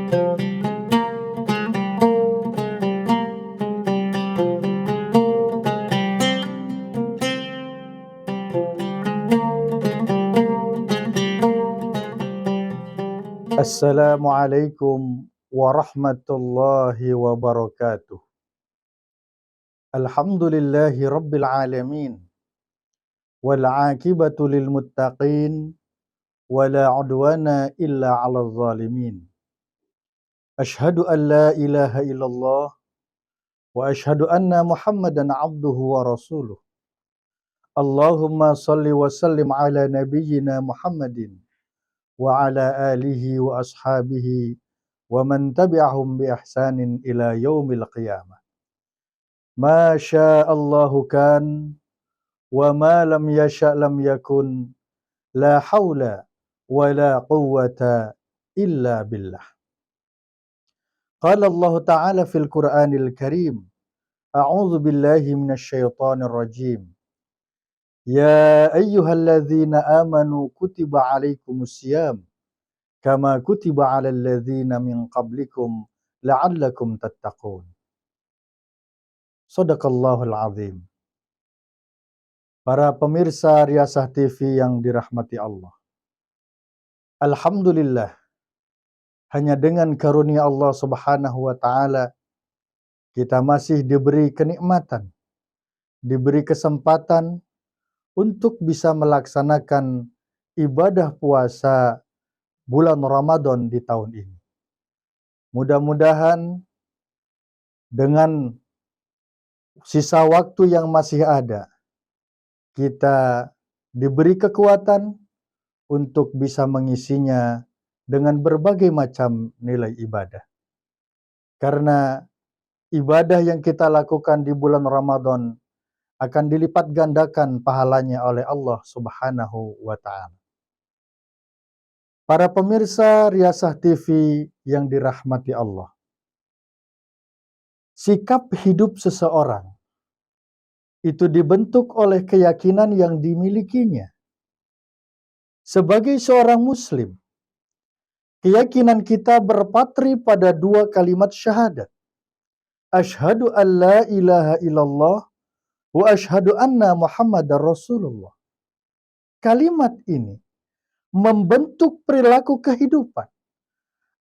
Assalamualaikum warahmatullahi wabarakatuh. Alhamdulillahi rabbil alamin. Wal aqibatu lil muttaqin. Wala udwana illa 'alal zalimin. Ashhadu an la ilaha illallah wa ashhadu anna Muhammadan 'abduhu wa rasuluh. Allahumma salli wa sallim ala nabiyyina Muhammadin wa ala alihi wa ashabihi wa man tabi'ahum bi ihsanin ila yaumil qiyamah. Ma sya'allahu kan wa ma lam yasha' lam yakun, la haula wa la quwwata illa billah. Qala Allah Ta'ala fil Qur'anil Karim, a'udzu billahi minasy syaithanir rajim. Ya ayyuhalladzina amanu kutiba 'alaikumus syiyam kama kutiba 'alal ladzina min qablikum la'allakum tattaqun. Shadaqallahul azim. Para pemirsa Riyasah TV yang dirahmati Allah. Alhamdulillah, hanya dengan karunia Allah Subhanahu wa taala kita masih diberi kenikmatan, diberi kesempatan untuk bisa melaksanakan ibadah puasa bulan Ramadan di tahun ini. Mudah-mudahan dengan sisa waktu yang masih ada, kita diberi kekuatan untuk bisa mengisinya dengan berbagai macam nilai ibadah. Karena ibadah yang kita lakukan di bulan Ramadan akan dilipat gandakan pahalanya oleh Allah Subhanahu wa ta'ala. Para pemirsa Riyasah TV yang dirahmati Allah. Sikap hidup seseorang itu dibentuk oleh keyakinan yang dimilikinya. Sebagai seorang muslim, keyakinan kita berpatri pada dua kalimat syahadat. Asyhadu an la ilaha illallah wa asyhadu anna Muhammadar Rasulullah. Kalimat ini membentuk perilaku kehidupan.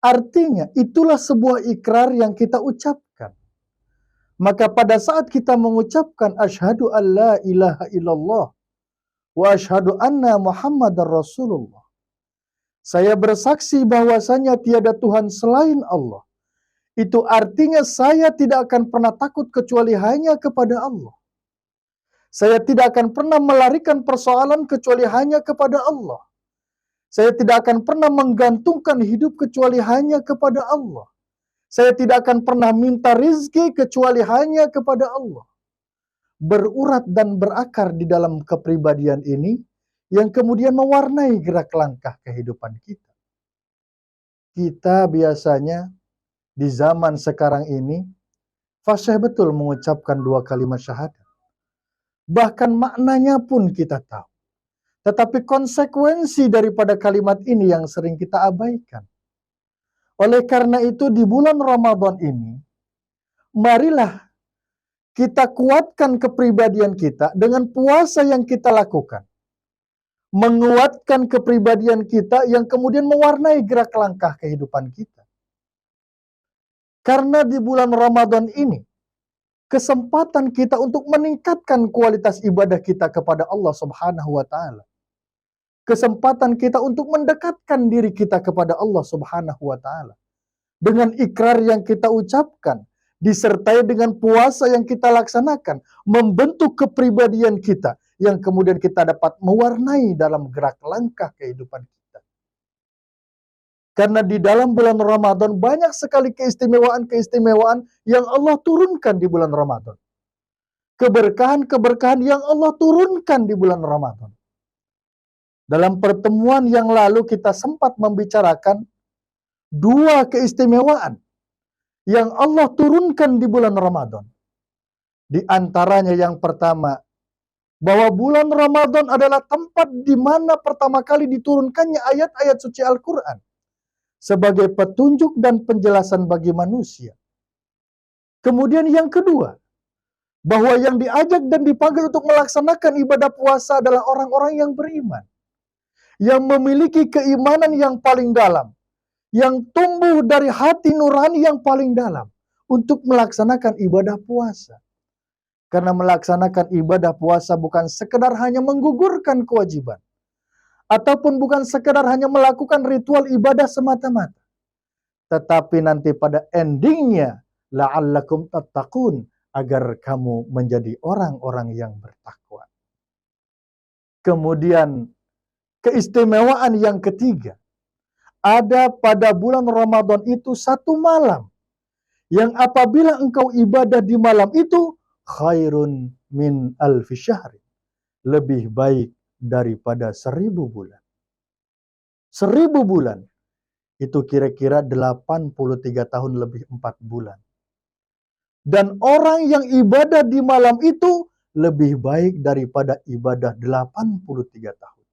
Artinya, itulah sebuah ikrar yang kita ucapkan. Maka pada saat kita mengucapkan asyhadu an la ilaha illallah wa asyhadu anna Muhammadar Rasulullah, saya bersaksi bahwasanya tiada Tuhan selain Allah. Itu artinya saya tidak akan pernah takut kecuali hanya kepada Allah. Saya tidak akan pernah melarikan persoalan kecuali hanya kepada Allah. Saya tidak akan pernah menggantungkan hidup kecuali hanya kepada Allah. Saya tidak akan pernah minta rizki kecuali hanya kepada Allah. Berurat dan berakar di dalam kepribadian ini yang kemudian mewarnai gerak langkah kehidupan kita. Kita biasanya di zaman sekarang ini fasih betul mengucapkan dua kalimat syahadat. Bahkan maknanya pun kita tahu. Tetapi konsekuensi daripada kalimat ini yang sering kita abaikan. Oleh karena itu di bulan Ramadan ini, marilah kita kuatkan kepribadian kita dengan puasa yang kita lakukan. Menguatkan kepribadian kita yang kemudian mewarnai gerak langkah kehidupan kita. Karena di bulan Ramadan ini, kesempatan kita untuk meningkatkan kualitas ibadah kita kepada Allah Subhanahu wa ta'ala. Kesempatan kita untuk mendekatkan diri kita kepada Allah Subhanahu wa ta'ala. Dengan ikrar yang kita ucapkan, disertai dengan puasa yang kita laksanakan, membentuk kepribadian kita, yang kemudian kita dapat mewarnai dalam gerak langkah kehidupan kita. Karena di dalam bulan Ramadan banyak sekali keistimewaan-keistimewaan yang Allah turunkan di bulan Ramadan. Keberkahan-keberkahan yang Allah turunkan di bulan Ramadan. Dalam pertemuan yang lalu kita sempat membicarakan dua keistimewaan yang Allah turunkan di bulan Ramadan. Di antaranya yang pertama, bahwa bulan Ramadan adalah tempat di mana pertama kali diturunkannya ayat-ayat suci Al-Quran. sebagai petunjuk dan penjelasan bagi manusia. Kemudian yang kedua, bahwa yang diajak dan dipanggil untuk melaksanakan ibadah puasa adalah orang-orang yang beriman, yang memiliki keimanan yang paling dalam, yang tumbuh dari hati nurani yang paling dalam untuk melaksanakan ibadah puasa. Karena melaksanakan ibadah puasa bukan sekedar hanya menggugurkan kewajiban, ataupun bukan sekedar hanya melakukan ritual ibadah semata-mata, tetapi nanti pada endingnya la'allakum tattaqun, agar kamu menjadi orang-orang yang bertakwa. Kemudian keistimewaan yang ketiga, ada pada bulan Ramadan itu satu malam yang apabila engkau ibadah di malam itu khairun min alfi syahri, lebih baik daripada 1000 bulan. 1000 bulan itu kira-kira 83 tahun lebih 4 bulan. Dan orang yang ibadah di malam itu lebih baik daripada ibadah 83 tahun.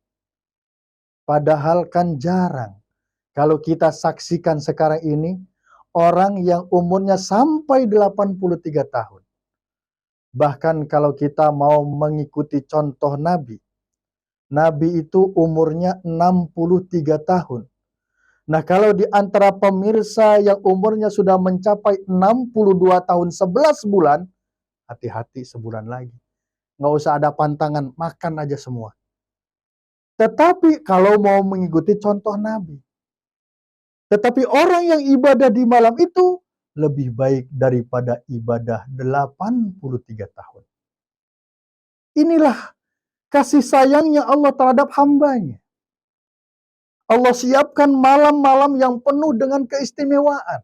Padahal kan jarang kalau kita saksikan sekarang ini orang yang umurnya sampai 83 tahun. Bahkan kalau kita mau mengikuti contoh Nabi, Nabi itu umurnya 63 tahun. Nah, kalau di antara pemirsa yang umurnya sudah mencapai 62 tahun 11 bulan, hati-hati sebulan lagi. Nggak usah ada pantangan, makan aja semua. Tetapi kalau mau mengikuti contoh Nabi. Tetapi orang yang ibadah di malam itu lebih baik daripada ibadah 83 tahun. Inilah kasih sayangnya Allah terhadap hambanya. Allah siapkan malam-malam yang penuh dengan keistimewaan.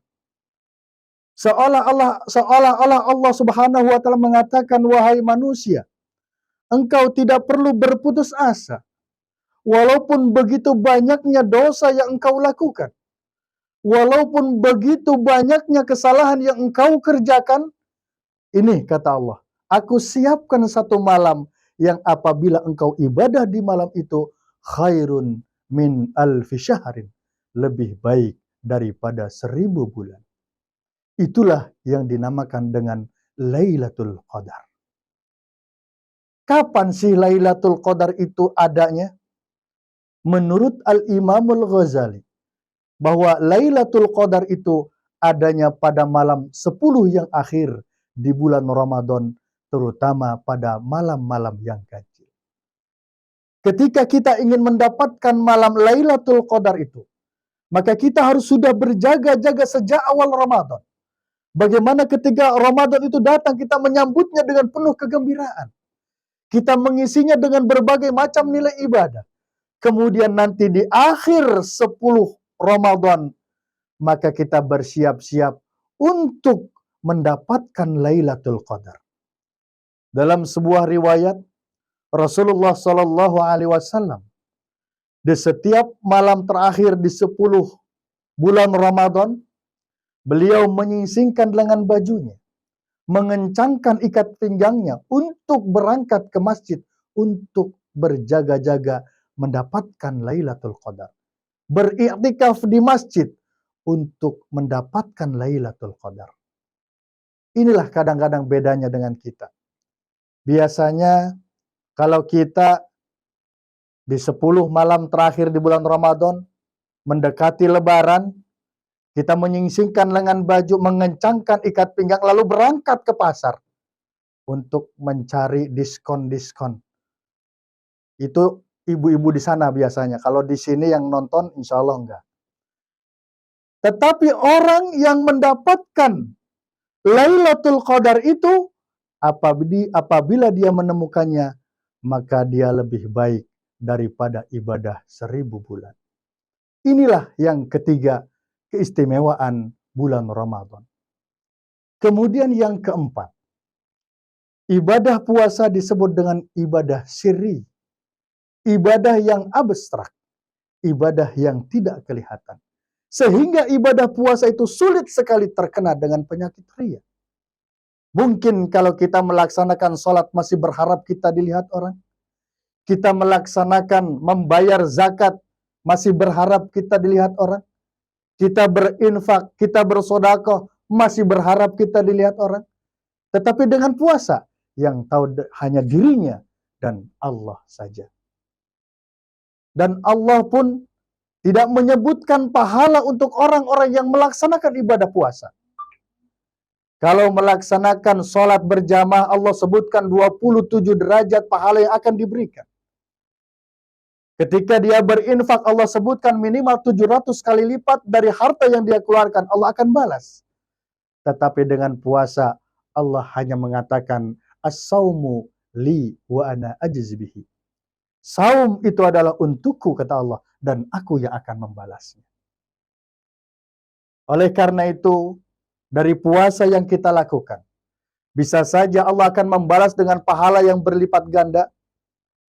Seolah-olah Allah Subhanahu wa taala mengatakan, wahai manusia, engkau tidak perlu berputus asa. Walaupun begitu banyaknya dosa yang engkau lakukan, walaupun begitu banyaknya kesalahan yang engkau kerjakan, ini kata Allah, aku siapkan satu malam yang apabila engkau ibadah di malam itu khairun min alfi syahrin, lebih baik daripada 1000 bulan. Itulah yang dinamakan dengan Lailatul Qadar. Kapan sih Lailatul Qadar itu adanya? Menurut Al-Imamul Ghazali, bahwa Lailatul Qadar itu adanya pada malam 10 yang akhir di bulan Ramadan, terutama pada malam-malam yang ganjil. Ketika kita ingin mendapatkan malam Lailatul Qadar itu, maka kita harus sudah berjaga-jaga sejak awal Ramadan. Bagaimana ketika Ramadan itu datang, kita menyambutnya dengan penuh kegembiraan. Kita mengisinya dengan berbagai macam nilai ibadah. Kemudian nanti di akhir 10 Ramadan, maka kita bersiap-siap untuk mendapatkan Lailatul Qadar. Dalam sebuah riwayat, Rasulullah Shallallahu Alaihi Wasallam di setiap malam terakhir di 10 bulan Ramadan, beliau menyingsingkan lengan bajunya, mengencangkan ikat pinggangnya untuk berangkat ke masjid untuk berjaga-jaga mendapatkan Lailatul Qadar. Beriktikaf di masjid untuk mendapatkan Lailatul Qadar. Inilah kadang-kadang bedanya dengan kita. Biasanya kalau kita di 10 malam terakhir di bulan Ramadan, mendekati Lebaran, kita menyingsingkan lengan baju, mengencangkan ikat pinggang, lalu berangkat ke pasar untuk mencari diskon-diskon. Itu ibu-ibu di sana biasanya. Kalau di sini yang nonton, insya Allah enggak. Tetapi orang yang mendapatkan Lailatul Qadar itu, apabila dia menemukannya, maka dia lebih baik daripada ibadah 1000 bulan. Inilah yang ketiga, keistimewaan bulan Ramadan. Kemudian yang keempat, ibadah puasa disebut dengan ibadah sirri. Ibadah yang abstrak, ibadah yang tidak kelihatan. Sehingga ibadah puasa itu sulit sekali terkena dengan penyakit riya. Mungkin kalau kita melaksanakan sholat masih berharap kita dilihat orang. Kita melaksanakan membayar zakat masih berharap kita dilihat orang. kita berinfak, kita bersedekah, masih berharap kita dilihat orang. Tetapi dengan puasa, yang tahu hanya dirinya dan Allah saja. Dan Allah pun tidak menyebutkan pahala untuk orang-orang yang melaksanakan ibadah puasa. Kalau melaksanakan sholat berjamaah, Allah sebutkan 27 derajat pahala yang akan diberikan. Ketika dia berinfak, Allah sebutkan minimal 700 kali lipat dari harta yang dia keluarkan, Allah akan balas. Tetapi dengan puasa, Allah hanya mengatakan, as-saumu li wa ana ajzi bihi. Saum itu adalah untukku, kata Allah, dan aku yang akan membalasnya. Oleh karena itu, dari puasa yang kita lakukan, bisa saja Allah akan membalas dengan pahala yang berlipat ganda,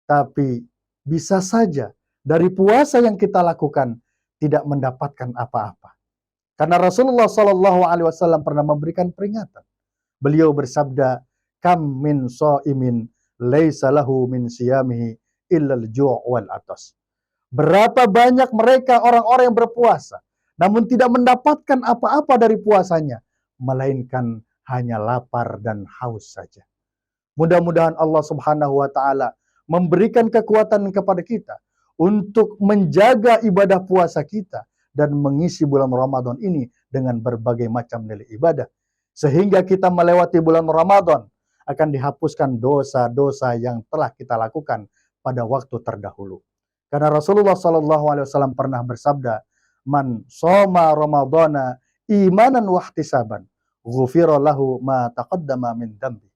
tapi bisa saja dari puasa yang kita lakukan tidak mendapatkan apa-apa. Karena Rasulullah SAW pernah memberikan peringatan. Beliau bersabda, kam min shaimin laisa lahu min siyamihi illal ju' wal atas. Berapa banyak mereka orang-orang yang berpuasa, namun tidak mendapatkan apa-apa dari puasanya, melainkan hanya lapar dan haus saja. Mudah-mudahan Allah Subhanahu wa taala memberikan kekuatan kepada kita untuk menjaga ibadah puasa kita dan mengisi bulan Ramadan ini dengan berbagai macam nilai ibadah, sehingga kita melewati bulan Ramadan akan dihapuskan dosa-dosa yang telah kita lakukan pada waktu terdahulu. Karena Rasulullah SAW pernah bersabda, man shoma ramadhana imanan wahtisaban ghufira lahu ma taqaddama min dambi.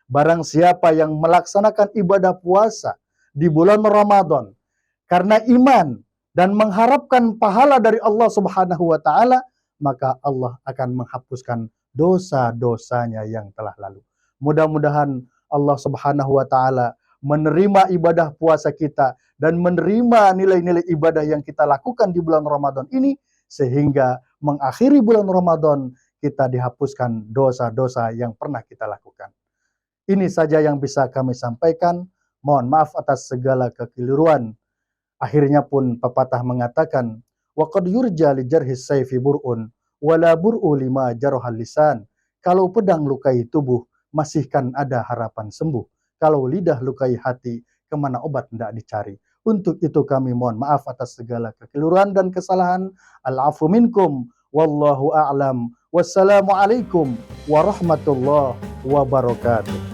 Barang siapa yang melaksanakan ibadah puasa di bulan Ramadan karena iman dan mengharapkan pahala dari Allah Subhanahu wa taala, maka Allah akan menghapuskan dosa-dosanya yang telah lalu. Mudah-mudahan Allah Subhanahu wa taala menerima ibadah puasa kita dan menerima nilai-nilai ibadah yang kita lakukan di bulan Ramadan ini, sehingga mengakhiri bulan Ramadan kita dihapuskan dosa-dosa yang pernah kita lakukan. Ini saja yang bisa kami sampaikan. Mohon maaf atas segala kekeliruan. Akhirnya pun pepatah mengatakan, wa qad yurja li jarhis sayfi bur'un wala bur'u lima jarhal lisan. Kalau pedang lukai tubuh, masih kan ada harapan sembuh. Kalau lidah lukai hati, kemana obat hendak dicari. Untuk itu kami mohon maaf atas segala kekeliruan dan kesalahan. Al-afu minkum, wallahu a'lam. Wassalamualaikum warahmatullahi wabarakatuh.